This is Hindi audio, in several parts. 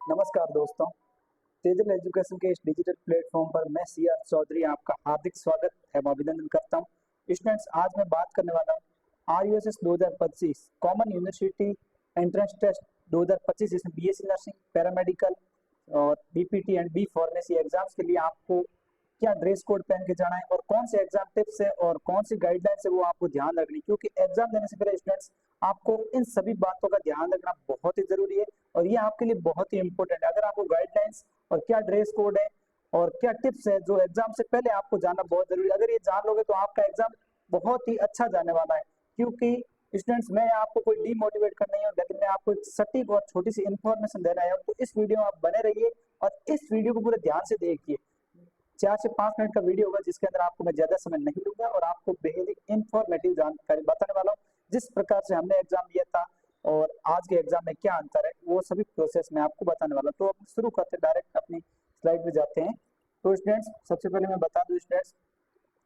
नमस्कार दोस्तों, तेजल एजुकेशन के इस डिजिटल प्लेटफॉर्म पर मैं सीआर चौधरी आपका हार्दिक स्वागत एवं अभिनंदन करता हूं। स्टूडेंट्स, आज मैं बात करने वाला हूं RUSS 2025 common university entrance test 2025 जिसमें बीएससी नर्सिंग, पैरामेडिकल और BPT and B pharmacy exams के लिए आपको क्या ड्रेस कोड पहन के जाना है और कौन से एग्जाम टिप्स है और कौन सी गाइडलाइंस है वो आपको ध्यान रखनी, क्योंकि एग्जाम देने से पहले स्टूडेंट्स आपको इन सभी बातों का ध्यान रखना बहुत ही जरूरी है और ये आपके लिए बहुत ही इंपॉर्टेंट है। अगर आपको गाइडलाइंस और क्या ड्रेस कोड है और क्या टिप्स है जो एग्जाम से पहले आपको जानना बहुत जरूरी है, अगर ये जान लोगे तो आपका एग्जाम बहुत ही अच्छा जाने वाला है। क्योंकि स्टूडेंट्स, मैं आपको कोई डीमोटिवेट करना नहीं हूँ, लेकिन मैं आपको एक सटीक और छोटी सी इंफॉर्मेशन देना है। तो इस वीडियो में आप बने रहिए और इस वीडियो को पूरे ध्यान से देखिए। 4 से 5 मिनट का वीडियो होगा जिसके अंदर आपको मैं ज्यादा समय नहीं लूंगा और आपको बेहद इंफॉर्मेटिव जानकारी बताने वाला हूँ। जिस प्रकार से हमने एग्जाम दिया था और आज के एग्जाम में क्या अंतर है वो सभी प्रोसेस मैं आपको बताने वाला हूँ। तो अब शुरू करते डायरेक्ट अपनी स्लाइड में जाते हैं। तो स्टूडेंट्स, सबसे पहले मैं बता दूं स्टूडेंट्स,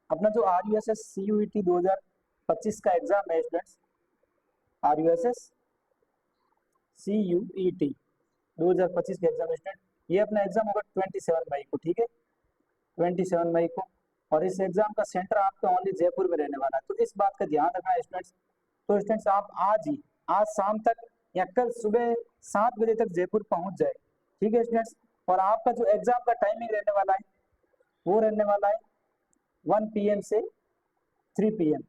अपना जो आरयूएसएस सीयूईटी 2025 का एग्जाम है स्टूडेंट्स, आरयूएसएस सीयूईटी 2025 का एग्जाम स्टूडेंट, ये अपना एग्जाम होगा 27 मई को, ठीक है, 27 मई को। और इस एग्जाम का सेंटर आपका ओनली जयपुर में रहने वाला है, तो इस बात का ध्यान रखना है स्टूडेंट्स। तो स्टूडेंट्स, आप आज शाम तक या कल सुबह 7 बजे तक जयपुर पहुंच जाए, ठीक है स्टूडेंट्स। और आपका जो एग्जाम का टाइमिंग रहने वाला है वो रहने वाला है 1 PM से 3 PM।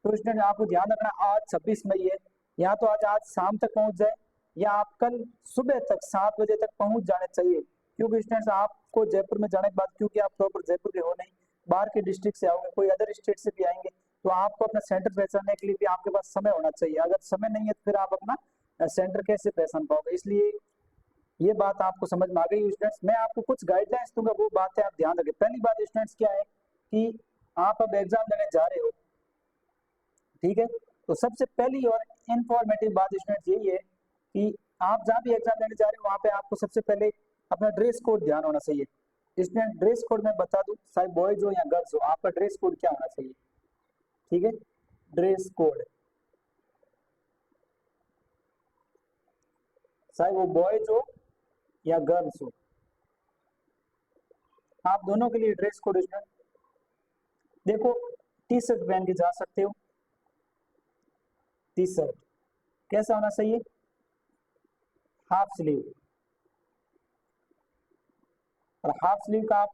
तो स्टूडेंट, आपको ध्यान रखना, आज 26 मई है, या तो आज शाम तक पहुंच जाए या आप कल सुबह तक 7 बजे तक पहुंच जाने चाहिए। क्योंकि स्टूडेंट्स, आपको जयपुर में जाने के बाद, क्योंकि आप प्रॉपर जयपुर के हो नहीं, बाहर के डिस्ट्रिक्ट से आओगे, कोई अदर स्टेट से भी आएंगे, तो आपको अपना सेंटर पहचानने के लिए भी आपके पास समय होना चाहिए। अगर समय नहीं है तो फिर आप अपना सेंटर कैसे पहचान पाओगे। इसलिए ये बात आपको समझ में आ गई स्टूडेंट्स। मैं आपको कुछ गाइडलाइंस दूंगा, वो बातें आप ध्यान रखें। पहली बात स्टूडेंट्स क्या है कि आप अब एग्जाम देने जा रहे हो, ठीक है। तो सबसे पहली और इंफॉर्मेटिव बात स्टूडेंट्स यही है कि आप जहाँ भी एग्जाम देने जा रहे हो वहाँ पे आपको सबसे पहले अपना ड्रेस कोड ध्यान होना चाहिए। स्टूडेंट, ड्रेस कोड मैं बता दूं, चाहे बॉयज हो या गर्ल्स हो, आपका ड्रेस कोड क्या होना चाहिए, ठीक है। ड्रेस कोड, चाहे वो बॉयज हो या गर्ल्स हो, आप दोनों के लिए ड्रेस कोड स्टूडेंट, देखो, टी शर्ट पहन के जा सकते हो। टी शर्ट कैसा होना चाहिए, हाफ स्लीव, और हाफ स्लीव का आप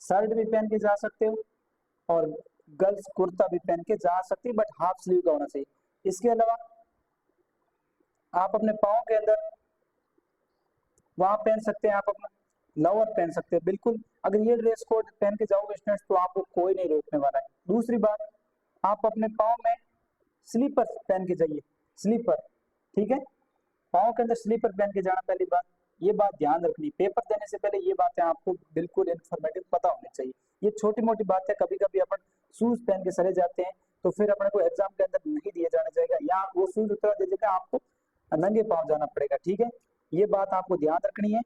शर्ट भी पहन के जा सकते हो और गर्ल्स कुर्ता भी पहन के जा सकते हैं, बट हाफ स्लीव का होना चाहिए। इसके अलावा आप अपने पाँव के अंदर वहां पहन सकते हैं, आप अपना लोअर पहन सकते हैं, बिल्कुल। अगर ये ड्रेस कोड पहन के जाओगे स्टूडेंट्स तो आपको कोई नहीं रोकने वाला है। दूसरी बात, आप अपने पाँव में स्लीपर पहन के जाइए, स्लीपर, ठीक है, पाँव के अंदर स्लीपर पहन के जाना, पहली बात। ये बात ध्यान रखनी, पेपर देने से पहले ये बातें आपको बिल्कुल इन्फॉर्मेटिव पता होनी चाहिए। ये छोटी मोटी बातें, कभी कभी अपन शूज पहन के चले जाते हैं तो फिर अपने को एग्जाम के अंदर नहीं दिए जाने जाएगा, या वो शूज उतरा दीजिएगा, आपको नंगे पाँव जाना पड़ेगा, ठीक है। ये बात आपको ध्यान रखनी है।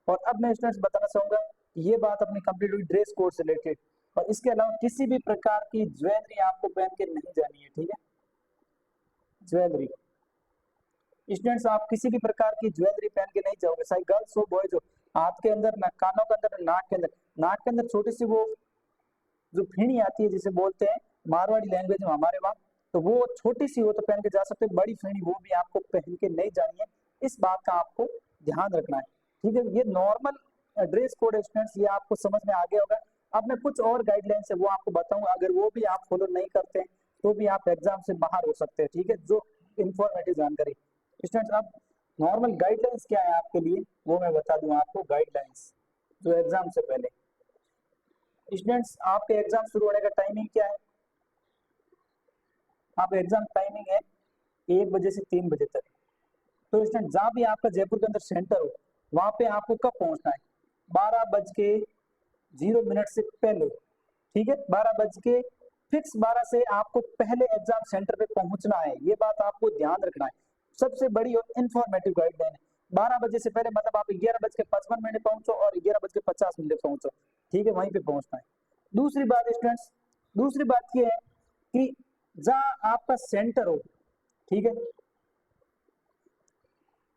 और अब मैं स्टूडेंट्स बताना चाहूंगा, ये बात अपनी कंप्लीट हुई ड्रेस कोड से रिलेटेड। और इसके अलावा किसी भी प्रकार की ज्वेलरी आपको पहन के नहीं जानी है, ठीक है। ज्वेलरी स्टूडेंट्स, आप किसी भी प्रकार की ज्वेलरी पहन के नहीं जाओगे, चाहे गर्ल्स हो बॉयज हो। हाथ के अंदर, कानों के अंदर, नाक के अंदर छोटी सी वो जो फीणी आती है जिसे बोलते हैं मारवाड़ी लैंग्वेज में हमारे वहाँ, तो वो छोटी सी हो तो पहन के जा सकते हैं, बड़ी फीणी वो भी आपको पहन के नहीं जानी है। इस बात का आपको ध्यान रखना है, ठीक है। ये नॉर्मल ड्रेस कोड स्टूडेंट्स, ये आपको समझ में आ गया होगा। अब मैं कुछ और गाइडलाइंस है वो आपको बताऊंगा, अगर वो भी आप फॉलो नहीं करते हैं तो भी आप एग्जाम से बाहर हो सकते हैं, ठीक है। जो इंफॉर्मेटिव जानकारी स्टूडेंट्स, अब नॉर्मल गाइडलाइंस क्या है आपके लिए वो मैं बता दूं आपको। गाइडलाइंस जो एग्जाम से पहले स्टूडेंट्स, आपके एग्जाम शुरू होने का टाइमिंग क्या है, आप एग्जाम टाइमिंग है 1 बजे से 3 बजे तक। तो स्टूडेंट, जहां भी आपका जयपुर के अंदर सेंटर हो वहां पे आपको कब पहुंचना है, 12:00 से पहले, ठीक है। 12 से आपको पहले एग्जाम सेंटर पे पहुंचना है, ये बात आपको ध्यान रखना है। सबसे बड़ी और इंफॉर्मेटिव गाइडलाइन है, 12 बजे से पहले मतलब आप 11:55 पहुंचो और 11:50 पहुंचो, ठीक है, वहीं पे पहुंचना है। दूसरी बात स्टूडेंट्स, दूसरी बात ये है कि जहां आपका सेंटर हो, ठीक है,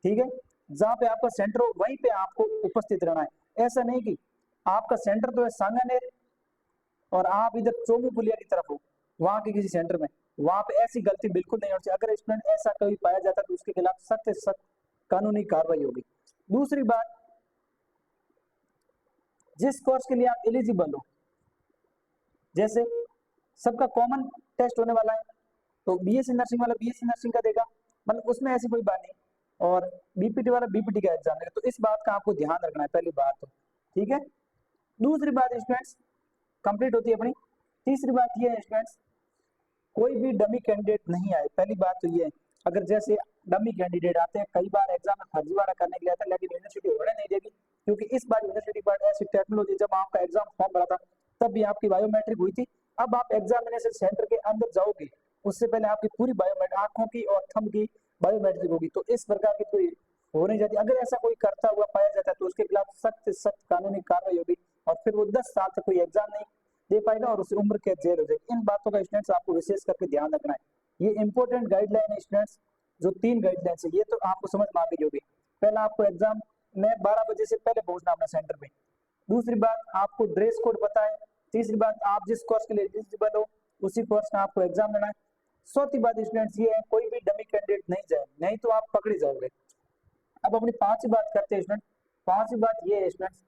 ठीक है, जहाँ पे आपका सेंटर हो वहीं पे आपको उपस्थित रहना है। ऐसा नहीं कि आपका सेंटर तो है सांगानेर और आप इधर चोमू पुलिया की तरफ हो, वहां के किसी सेंटर में, वहां पे ऐसी गलती बिल्कुल नहीं होनी चाहिए। अगर स्टूडेंट ऐसा कभी पाया जाता है तो उसके खिलाफ सख्त से सख्त कानूनी कार्रवाई होगी। दूसरी बात, जिस कोर्स के लिए आप एलिजिबल हो, जैसे सबका कॉमन टेस्ट होने वाला है, तो बीएससी नर्सिंग वाला बीएससी नर्सिंग का देगा, मतलब उसमें ऐसी कोई बात नहीं, और बीपीटी वाला बीपीटी का एग्जाम देगा। तो इस बात का आपको ध्यान रखना है, पहली बात तो ठीक है। दूसरी बात स्टूडेंट्स कंप्लीट होती है अपनी। तीसरी बात ये है स्टूडेंट्स, कोई भी डमी कैंडिडेट नहीं आए। पहली बात तो ये है, अगर जैसे डमी कैंडिडेट आते हैं, कई बार एग्जाम में फर्जीवाड़ा करने के लिए आते हैं, लेकिन यूनिवर्सिटी होने नहीं देगी, क्योंकि इस बार यूनिवर्सिटी पर ऐसी टेक्नोलॉजी, जब आपका एग्जाम फॉर्म भरा था तब भी आपकी बायोमेट्रिक हुई थी। अब आप एग्जामिनेशन सेंटर के अंदर जाओगे, उससे पहले आपकी पूरी बायोमेट्रिक, आंखों की और थंब की बायोमेट्रिक होगी। तो इस प्रकार की कोई हो नहीं जाती। अगर ऐसा कोई करता हुआ पाया जाता है तो उसके खिलाफ सख्त से सख्त कानूनी कार्रवाई होगी, और फिर वो 10 साल तक कोई एग्जाम नहीं दे पाएगा और उसे उम्र कैद जेल हो जाएगी। इन बातों का स्टूडेंट्स आपको विशेष करके ध्यान रखना है। ये इंपॉर्टेंट गाइडलाइन है स्टूडेंट्स, जो 3 गाइडलाइंस है, ये तो आपको समझ में आ गई होगी। पहला, आपको एग्जाम में 12 बजे से पहले पहुंचना अपने सेंटर पे। दूसरी बात, आपको ड्रेस कोड पता है। तीसरी बात, आप जिस कोर्स के लिए एलिजिबल हो उसी कोर्स का आपको एग्जाम देना है। चौथी बात स्टूडेंट्स ये है, कोई भी डमी कैंडिडेट नहीं जाए, नहीं तो आप पकड़े जाओगे। अब अपनी पांचवी बात करते हैं स्टूडेंट। पांचवी बात ये है स्टूडेंट्स,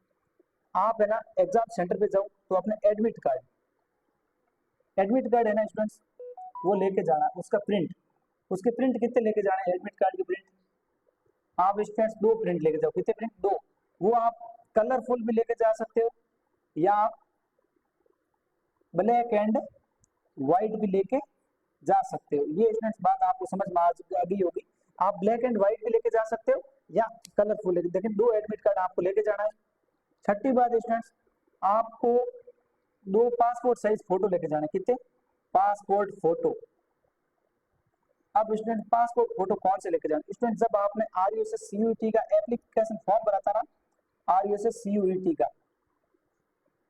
आप है ना एग्जाम सेंटर पे जाओ तो अपने एडमिट कार्ड है ना स्टूडेंट्स, वो लेके जाना, उसका प्रिंट, उसके प्रिंट कितने लेके जाना है, एडमिट कार्ड के प्रिंट आप स्टूडेंट्स 2 प्रिंट लेके जाओ। कितने प्रिंट? 2। वो आप कलरफुल भी लेके जा सकते हो, या आप ब्लैक एंड व्हाइट भी लेके जा सकते हो। ये स्टूडेंट्स बात आपको समझ में आ गई होगी। आप ब्लैक एंड व्हाइट भी लेके जा सकते हो या कलरफुल लेके, लेकिन 2 एडमिट कार्ड आपको लेके जाना है। छठी बात स्टूडेंट्स, आपको 2 पासपोर्ट साइज फोटो लेके जाना है। कितने? Passport photo. अब स्टूडेंट पासपोर्ट फोटो कौन से लेके जाना? स्टूडेंट जब आपने आरयूएसएस सीयूईटी का एप्लीकेशन फॉर्म भरा था ना, आरयूएसएस सीयूईटी का,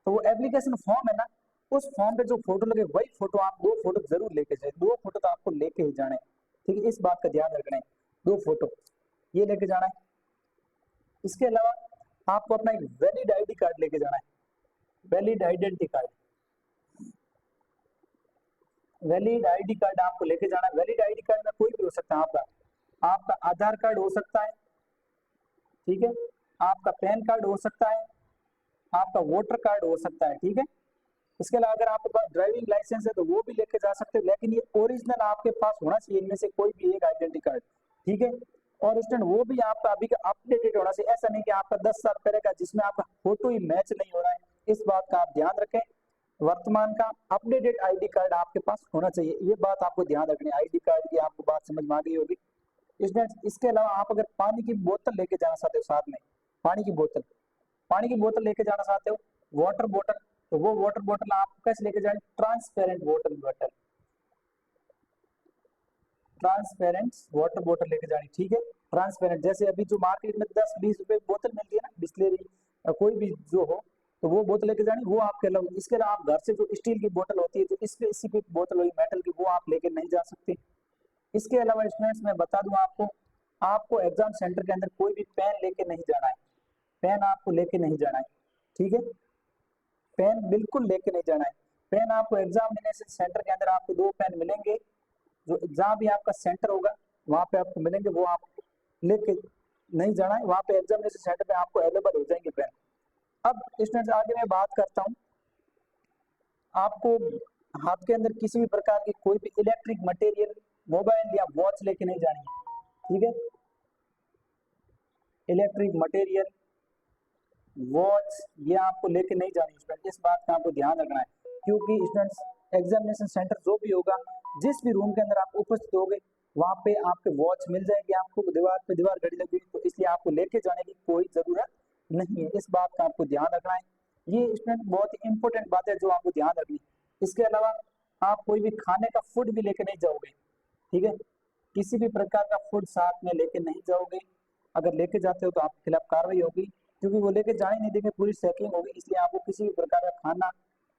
तो वो एप्लीकेशन फॉर्म है ना, उस फॉर्म पे जो फोटो लगे वही फोटो आप 2 फोटो जरूर लेके जाए। 2 फोटो तो आपको लेके ही जाना है, ठीक है, इस बात का ध्यान रखना है। 2 फोटो ये लेके जाना है। इसके अलावा आपको अपना एक वैलिड आईडी कार्ड लेके जाना है, valid identity card, valid ID card आपको लेके जाना है। वैलिड आईडी कार्ड में कोई भी हो सकता है, आपका आधार कार्ड हो सकता है, ठीक है, आपका पैन कार्ड हो सकता है, आपका वोटर कार्ड हो सकता है, ठीक है। इसके अलावा अगर आपके पास ड्राइविंग लाइसेंस है तो वो भी लेके जा सकते हो, लेकिन ये ओरिजिनल आपके पास होना चाहिए, इनमें से कोई भी एक आइडेंटिटी कार्ड, ठीक है। और स्टूडेंट वो भी आपका अभी का अपडेटेड होना चाहिए, ऐसा नहीं कि आपका 10 साल पहले का जिसमें आपका फोटो ही मैच नहीं हो रहा है। इस बात का आप ध्यान रखें। वर्तमान का अपडेटेड आईडी कार्ड आपके पास होना चाहिए, ये बात आपको ध्यान रखनी है। आईडी कार्ड की आपको बात समझ में आ गई होगी। इसके अलावा आप अगर पानी की बोतल लेके जाना चाहते हो, साथ में पानी की बोतल लेके जाना चाहते हो, वाटर बोतल, तो वो वाटर बोतल आप कैसे लेके जाए? ट्रांसपेरेंट वाटर बोतल लेके जानी, ठीक है। ट्रांसपेरेंट, जैसे अभी जो मार्केट में 10-20 रुपए बोतल मिलती है ना, बिस्लेरी कोई भी जो हो, तो वो बोतल लेके जानी, वो आपके अलावा। इसके अलावा आप घर से जो स्टील की बोतल होती है, जो स्पेसिफिक बोतल हुई मेटल की, वो आप लेके नहीं जा सकते। इसके अलावा स्टूडेंट्स मैं बता दूं आपको एग्जाम सेंटर के अंदर कोई भी पेन लेके नहीं जाना है, पेन आपको लेके नहीं जाना है, ठीक है, पेन बिल्कुल लेके नहीं जाना है। पेन आपको एग्जामिनेशन सेंटर के अंदर आपको 2 पेन मिलेंगे, जो जहां भी आपका सेंटर होगा वहां पे आपको मिलेंगे, वो आप लेके नहीं जाना है, वहां पे एग्जामिनेशन सेंटर पे आपको अवेलेबल हो जाएंगे पेन। अब स्टूडेंट्स आगे मैं बात करता हूँ, आपको हाथ के अंदर किसी भी प्रकार की कोई भी इलेक्ट्रिक मटेरियल, मोबाइल या वॉच लेके नहीं जानी है, ठीक है। इलेक्ट्रिक मटेरियल, वॉच, ये आपको लेके नहीं जानी स्टूडेंट, इस बात का आपको ध्यान रखना है। क्योंकि स्टूडेंट्स एग्जामिनेशन सेंटर जो भी होगा, जिस भी रूम के अंदर आप उपस्थित होगे, वहां पे आपके वॉच मिल जाएगी, आपको दीवार पे दीवार घड़ी लगी, तो इसलिए आपको लेके जाने की कोई जरूरत नहीं है, इस बात का आपको ध्यान रखना है। ये स्टूडेंट बहुत ही इंपॉर्टेंट बात है जो आपको ध्यान रखनी है। इसके अलावा आप कोई भी खाने का फूड भी लेके नहीं जाओगे, ठीक है, किसी भी प्रकार का फूड साथ में लेके नहीं जाओगे। अगर लेके जाते हो तो आपके खिलाफ कार्रवाई होगी, क्योंकि वो लेके जाने नहीं देंगे, पूरी चेकिंग होगी, इसलिए आपको किसी भी प्रकार का खाना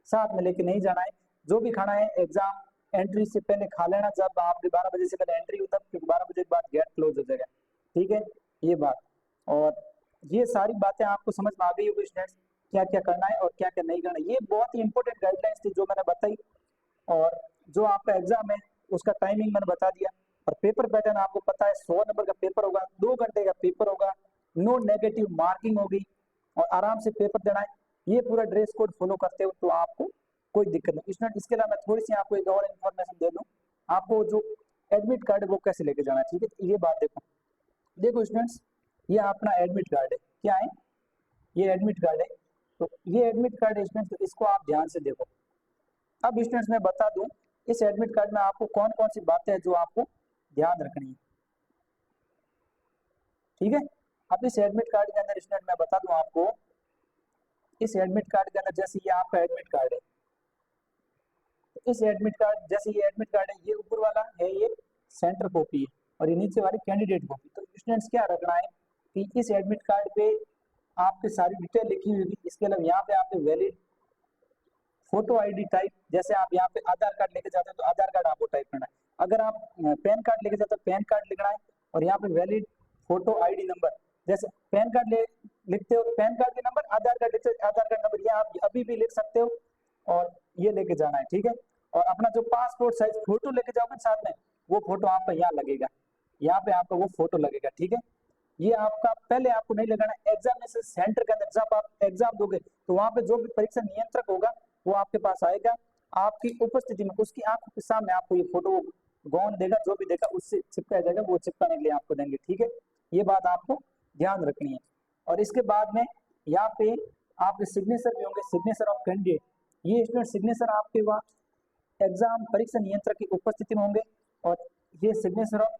साथ में लेके नहीं जाना है। जो भी खाना है एग्जाम एंट्री से पहले खा लेना, जब आपकी 12 बजे से पहले एंट्री हो तब, क्योंकि 12 बजे के बाद गेट क्लोज हो जाएगा, ठीक है, ये बात। और ये सारी बातें आपको समझ में आ गई होगी स्टूडेंट्स, क्या क्या करना है और क्या क्या नहीं करना है। ये बहुत ही इंपॉर्टेंट गाइडलाइंस थी जो मैंने बताई। और जो आपका एग्जाम है उसका टाइमिंग मैंने बता दिया। और पेपर पैटर्न आपको पता है, 100 नंबर का पेपर होगा, 2 घंटे का पेपर होगा, नो नेगेटिव मार्किंग होगी और आराम से पेपर देना है। ये पूरा ड्रेस कोड फॉलो करते हो तो आपको कोई दिक्कत नहीं स्टूडेंट। इसके अलावा मैं थोड़ी सी आपको एक और इन्फॉर्मेशन दे दूं, आपको जो एडमिट कार्ड है वो कैसे लेके जाना है, ठीक है। ये बात देखो, देखो स्टूडेंट्स, ये अपना एडमिट कार्ड है, क्या है, ये एडमिट कार्ड है। तो ये एडमिट कार्ड है स्टूडेंट्स, तो इसको आप ध्यान से देखो। अब स्टूडेंट्स मैं बता दूं, इस एडमिट कार्ड में आपको कौन कौन सी बातें हैं जो आपको ध्यान रखनी है, ठीक है। अब इस एडमिट कार्ड के अंदर स्टूडेंट मैं बता दूं आपको, इस एडमिट कार्ड के अंदर जैसे ये आपका एडमिट कार्ड है, तो इस एडमिट कार्ड जैसे ये एडमिट कार्ड है, ये ऊपर वाला है ये सेंटर कॉपी है और ये नीचे वाली कैंडिडेट कॉपी। तो स्टूडेंट्स क्या रखना है कि इस एडमिट कार्ड पे आपकी सारी डिटेल लिखी हुई होगी। इसके अलावा यहाँ पे आपके वैलिड फोटो आईडी टाइप, जैसे आप यहाँ पे आधार कार्ड लेके जाते हो तो आधार कार्ड आपको टाइप करना है। अगर आप पैन कार्ड लेके जाते हो पैन कार्ड लिखना है। और यहाँ पे वैलिड फोटो आईडी नंबर, जैसे पैन कार्ड लिखते हो पैन कार्ड के नंबर, आधार कार्ड लिखते हो आधार कार्ड नंबर, ये आप अभी भी लिख सकते हो और ये लेके जाना है, ठीक है। और अपना जो पासपोर्ट साइज फोटो लेके जाओगे साथ में, वो फोटो आपका यहाँ लगेगा, यहाँ पे आपका वो फोटो लगेगा, ठीक है। ये आपका पहले आपको नहीं लगाना, एग्जामिनेशन सेंटर के अंदर जब आप एग्जाम दोगे तो वहां पे जो भी परीक्षा नियंत्रक होगा वो आपके पास आएगा, आपकी उपस्थिति में उसकी आंखों के सामने आपको ये फोटो गौन देगा, जो भी देगा उससे चिपकाया जाएगा, वो चिपकाने के लिए आपको देंगे, ठीक है। ये बात आपको ध्यान रखनी है। और इसके बाद में यहाँ पे आपके सिग्नेचर भी होंगे, सिग्नेचर ऑफ कैंडिडेट। ये स्टूडेंट सिग्नेचर आपके वहाँ एग्जाम परीक्षा नियंत्रक की उपस्थिति में होंगे और ये सिग्नेचर ऑफ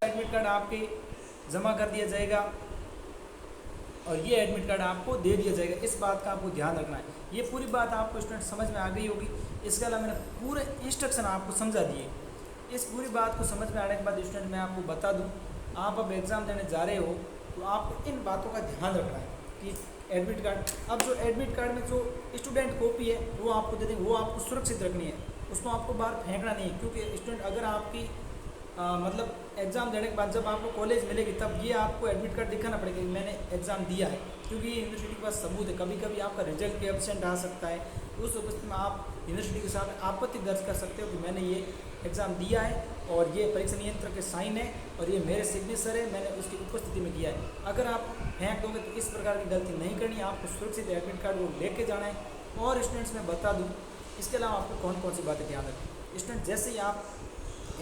एडमिट कार्ड आपके जमा कर दिया जाएगा और ये एडमिट कार्ड आपको दे दिया जाएगा। इस बात का आपको ध्यान रखना है। ये पूरी बात आपको स्टूडेंट समझ में आ गई होगी। इसके अलावा मैंने पूरे इंस्ट्रक्शन आपको समझा दिए। इस पूरी बात को समझ में आने के बाद स्टूडेंट मैं आपको बता दूं, आप अब एग्ज़ाम देने जा रहे हो तो आपको इन बातों का ध्यान रखना है कि एडमिट कार्ड, अब जो एडमिट कार्ड में जो स्टूडेंट कॉपी है वो आपको दे देंगे, वो आपको सुरक्षित रखनी है, उसको आपको बाहर फेंकना नहीं है। क्योंकि स्टूडेंट अगर आपकी मतलब एग्ज़ाम देने के बाद जब आपको कॉलेज मिलेगी तब ये आपको एडमिट कार्ड दिखाना पड़ेगा कि मैंने एग्ज़ाम दिया है, क्योंकि ये यूनिवर्सिटी के पास सबूत है। कभी कभी आपका रिजल्ट भी एब्सेंट आ सकता है, उस उपस्थिति में आप यूनिवर्सिटी के सामने आपत्ति दर्ज कर सकते हो कि मैंने ये एग्ज़ाम दिया है और ये परीक्षा नियंत्रक के साइन है और ये मेरे सिग्नेचर है, मैंने उसकी उपस्थिति में किया है। अगर आप फेंक दोगे तो इस प्रकार की गलती नहीं करनी है, आपको सुरक्षित एडमिट कार्ड वो लेके जाना है। और स्टूडेंट्स मैं बता दूँ, इसके अलावा आपको कौन कौन सी बातें ध्यान रखें। स्टूडेंट जैसे ही आप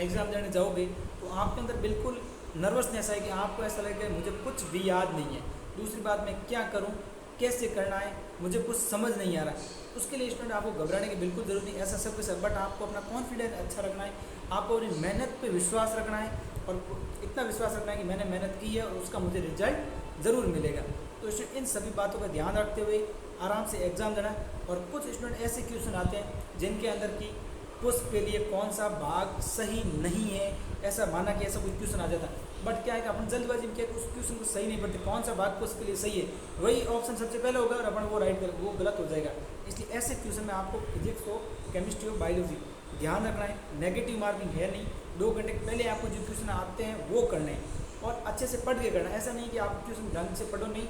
एग्ज़ाम देने जाओगे तो आपके अंदर बिल्कुल नर्वसनेस है कि आपको ऐसा लगेगा मुझे कुछ भी याद नहीं है, दूसरी बात मैं क्या करूं, कैसे करना है, मुझे कुछ समझ नहीं आ रहा। उसके लिए स्टूडेंट आपको घबराने की बिल्कुल ज़रूरत नहीं, ऐसा सब कुछ है। बट आपको अपना कॉन्फिडेंस अच्छा रखना है, आपको अपनी मेहनत पे विश्वास रखना है और इतना विश्वास रखना है कि मैंने मेहनत की है और उसका मुझे रिजल्ट ज़रूर मिलेगा। तो स्टूडेंट इन सभी बातों का ध्यान रखते हुए आराम से एग्ज़ाम देना। और कुछ स्टूडेंट ऐसे क्वेश्चन आते हैं जिनके अंदर की पुष्प के लिए कौन सा भाग सही नहीं है, ऐसा माना कि ऐसा कोई क्वेश्चन आ जाता है। बट क्या है कि अपन जल्दबाजी में क्या उस क्वेश्चन को सही नहीं पढ़ते, कौन सा भाग पुष्प के लिए सही है वही ऑप्शन सबसे पहले होगा और अपन वो राइट कर वो गलत हो जाएगा। इसलिए ऐसे क्वेश्चन में आपको फिजिक्स हो, केमिस्ट्री हो, बायोलॉजी ध्यान रखना है। नेगेटिव मार्किंग है नहीं, 2 घंटे पहले आपको जो क्वेश्चन आते हैं वो करने हैं और अच्छे से पढ़ के करना है। ऐसा नहीं कि आप क्वेश्चन ढंग से पढ़ो नहीं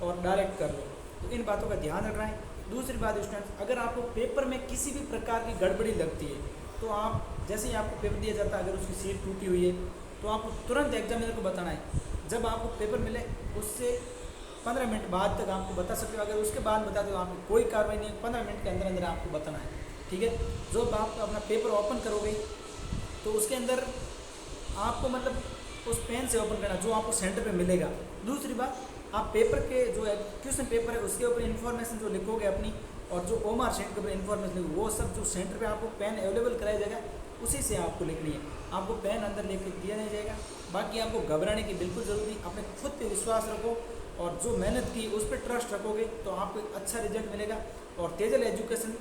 और डायरेक्ट कर लो। तो इन बातों का ध्यान रखना है। दूसरी बात स्टूडेंट्स, अगर आपको पेपर में किसी भी प्रकार की गड़बड़ी लगती है तो आप जैसे ही आपको पेपर दिया जाता है, अगर उसकी सीट टूटी हुई है तो आपको तुरंत एग्जामिनर को बताना है। जब आपको पेपर मिले उससे 15 मिनट बाद तक आपको बता सकते हो। अगर उसके बाद बता दो आपको कोई कार्रवाई नहीं है, 15 मिनट के अंदर अंदर आपको बताना है, ठीक है। जब आप अपना पेपर ओपन करोगे तो उसके अंदर आपको मतलब उस पेन से ओपन करना जो आपको सेंटर पे मिलेगा। दूसरी बात, आप पेपर के जो क्वेश्चन पेपर है उसके ऊपर इन्फॉर्मेशन जो लिखोगे अपनी, और जो ओमार शीट के ऊपर इन्फॉर्मेशन लिखोगे, वो सब जो सेंटर पे आपको पेन अवेलेबल कराया जाएगा उसी से आपको लिखनी है। आपको पेन अंदर लेके दिया नहीं जाएगा। बाकी आपको घबराने की बिल्कुल ज़रूरत नहीं, अपने खुद पे विश्वास रखो और जो मेहनत की उस पर ट्रस्ट रखोगे तो आपको एक अच्छा रिजल्ट मिलेगा। और तेजल एजुकेशन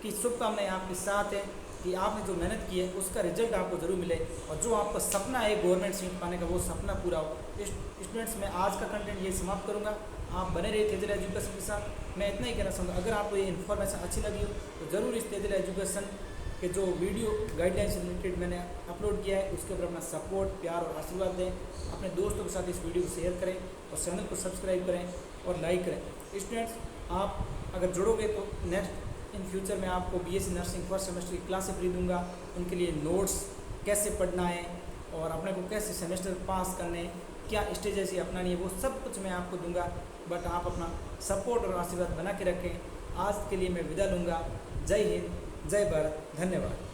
की शुभकामनाएं आपके साथ है कि आपने जो मेहनत की है उसका रिजल्ट आपको ज़रूर मिले और जो आपका सपना है गवर्नमेंट सीट पाने का वो सपना पूरा हो। स्टूडेंट्स, मैं आज का कंटेंट ये समाप्त करूँगा। आप बने रहिए तेजल एजुकेशन के साथ। मैं इतना ही कहना चाहूँगा, अगर आपको ये इन्फॉर्मेशन अच्छी लगी हो तो ज़रूर इस तेजल एजुकेशन के जो वीडियो गाइडलाइन से रिलेटेड मैंने अपलोड किया है उसके ऊपर अपना सपोर्ट, प्यार और आशीर्वाद दें। अपने दोस्तों के साथ इस वीडियो को शेयर करें और चैनल को सब्सक्राइब करें और लाइक करें। स्टूडेंट्स, आप अगर जुड़ोगे तो नेक्स्ट इन फ्यूचर में आपको बीएससी नर्सिंग फर्स्ट सेमेस्टर की क्लासें फ्री दूंगा। उनके लिए नोट्स कैसे पढ़ना है और अपने को कैसे सेमेस्टर पास करने हैं, क्या स्टेजेस ही अपनानी है, वो सब कुछ मैं आपको दूंगा। बट आप अपना सपोर्ट और आशीर्वाद बना के रखें। आज के लिए मैं विदा लूँगा। जय हिंद, जय भारत, धन्यवाद।